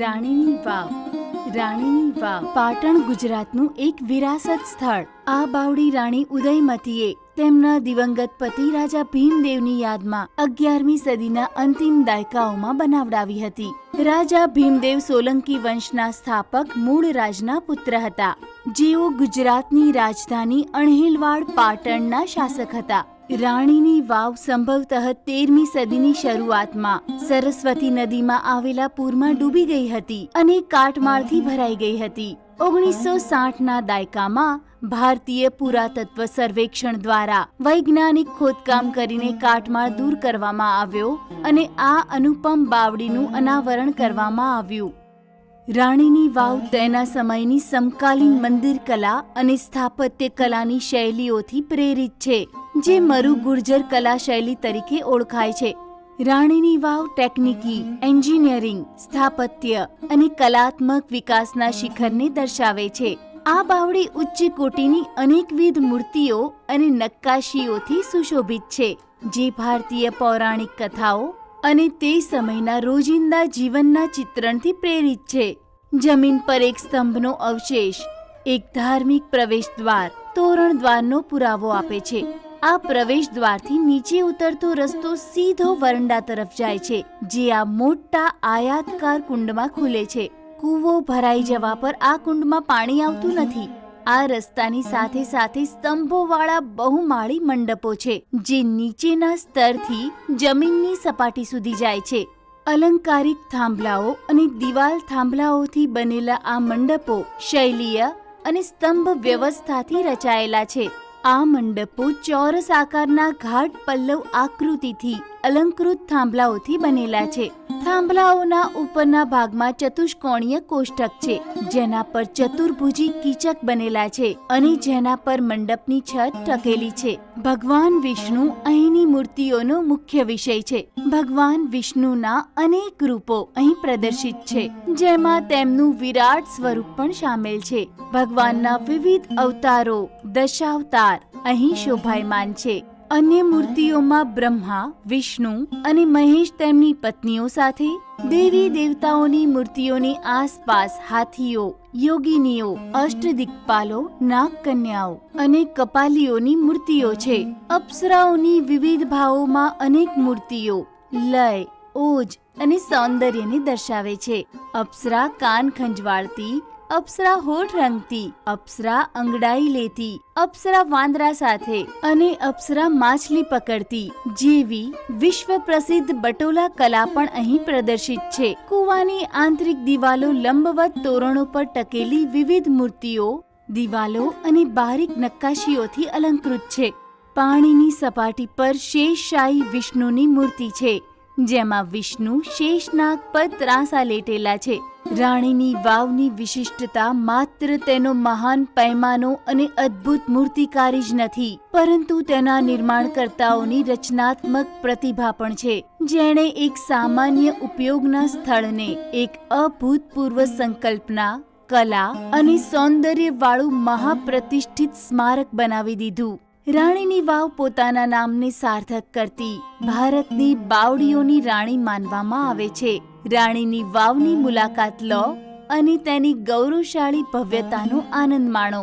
રાણીની વાવ. રાણીની વાવ પાટણ ગુજરાતનું એક વિરાસત સ્થળ. આ બાવડી રાણી ઉદયમતીએ તેમના દિવંગત પતિ રાજા ભીમદેવની યાદમાં 11મી સદીના અંતિમ દાયકાઓમાં બનાવડાવી હતી. રાજા ભીમદેવ સોલંકી વંશના સ્થાપક મૂળ રાજના પુત્ર હતા, જેઓ ગુજરાતની રાજધાની અણહિલવાડ પાટણના શાસક હતા. રાણીની વાવ સંભવતઃ 13મી સદીની શરૂઆતમાં સરસ્વતી નદીમાં આવેલા પૂરમાં ડૂબી ગઈ હતી અને કાટમાળથી ભરાઈ ગઈ હતી. 1960ના દાયકામાં ભારતીય પુરાતત્વ સર્વેક્ષણ દ્વારા વૈજ્ઞાનિક ખોદકામ કરીને કાટમાળ દૂર કરવામાં આવ્યો અને આ અનુપમ બાવડીનું અનાવરણ કરવામાં આવ્યું. રાણીની વાવ તેના સમયની સમકાલીન મંદિર કલા અને સ્થાપત્ય કલાની શૈલીઓથી પ્રેરિત છે, જે મરુ ગુર્જર કલા શૈલી તરીકે ઓળખાય છે. રાણીની વાવ ટેકનિકી, એન્જિનિયરિંગ, સ્થાપત્ય અને કલાત્મક વિકાસના શિખરને દર્શાવે છે. આ બાવડી ઉચ્ચ કોટીની અનેકવિધ મૂર્તિઓ અને નક્કાશીઓથી સુશોભિત છે, જે ભારતીય પૌરાણિક કથાઓ અને તે સમયના રોજિંદા જીવનના ચિત્રણથી પ્રેરિત છે. જમીન પર એક સ્તંભનો અવશેષ, એક ધાર્મિક પ્રવેશ દ્વાર, તોરણ દ્વારનો પુરાવો આપે છે. આ પ્રવેશ દ્વારથી નીચે ઉતરતો રસ્તો સીધો વરંડા તરફ જાય છે, જે આ મોટા આયાતકાર કુંડમાં ખુલે છે. કૂવો ભરાઈ જવા પર આ કુંડમાં પાણી આવતું નથી. આ રસ્તાની સાથે સાથે સ્તંભોવાળા બહુમાળી મંડપો છે, જે નીચેના સ્તરથી જમીનની સપાટી સુધી જાય છે. અલંકારિક થાંભલાઓ અને દિવાલ થાંભલાઓથી બનેલા આ મંડપો શૈલીય અને સ્તંભ વ્યવસ્થાથી રચાયેલા છે. આ મંડપો ચોરસ આકારના ઘાટ પલ્લવ આકૃતિથી અલંકૃત થાંભલાઓથી બનેલા છે. થાંભલાઓના ઉપરના ભાગમાં ચતુષ્કોણીય કોષ્ટક છે, જેના પર ચતુર્ભુજી કીચક બનેલા છે અને જેના પર મંડપની છત ટકેલી છે. ભગવાન વિષ્ણુ અહીંની મૂર્તિઓનો મુખ્ય વિષય છે. ભગવાન વિષ્ણુના અનેક રૂપો અહીં પ્રદર્શિત છે, જેમાં તેમનું વિરાટ સ્વરૂપ પણ સામેલ છે. ભગવાનના વિવિધ અવતારો, દશાવતાર અહીં શોભાયમાન છે. અન્ય મૂર્તિઓમાં બ્રહ્મા, વિષ્ણુ અને મહેશ તેમની પત્નીઓ સાથે, દેવી દેવતાઓની મૂર્તિઓની આસપાસ હાથીઓ, યોગિનીઓ, અષ્ટદિક્પાલો, નાગકન્યાઓ અને કપાલીઓની મૂર્તિઓ છે. અપ્સરાઓની વિવિધ ભાવોમાં અનેક મૂર્તિઓ લય, ઓજ અને સૌંદર્યને દર્શાવે છે. અપ્સરા કાન ખંજવાળતી, અપ્સરા હોઠ રંગતી, અપ્સરા અંગડાઈ લેતી, અપ્સરા વાંદરા સાથે અને અપ્સરા માછલી પકડતી જેવી વિશ્વ પ્રસિદ્ધ બટોલા કલા પણ અહીં પ્રદર્શિત છે. કૂવાની આંતરિક દિવાલો લંબવત તોરણો પર ટકેલી વિવિધ મૂર્તિઓ, દિવાલો અને બારીક નક્કાશીઓથી અલંકૃત છે. પાણીની સપાટી પર શેષશાહી વિષ્ણુની મૂર્તિ છે, જેમાં વિષ્ણુ શેષનાગ પર ત્રાંસા લેટેલા છે. રાણીની વાવની વિશિષ્ટતા માત્ર તેનો મહાન પૈમાનો અને અદ્ભુત મૂર્તિકારી જ નથી, પરંતુ તેના નિર્માણકર્તાઓની રચનાત્મક પ્રતિભા પણ છે, જેણે એક સામાન્ય ઉપયોગના સ્થળને એક અભૂતપૂર્વ સંકલ્પના, કલા અને સૌંદર્યવાળું મહાપ્રતિષ્ઠિત સ્મારક બનાવી દીધું. રાણીની વાવ પોતાના નામને સાર્થક કરતી ભારતની બાવડીઓની રાણી માનવામાં આવે છે. રાણીની વાવની મુલાકાત લો અને તેની ગૌરવશાળી ભવ્યતાનો આનંદ માણો.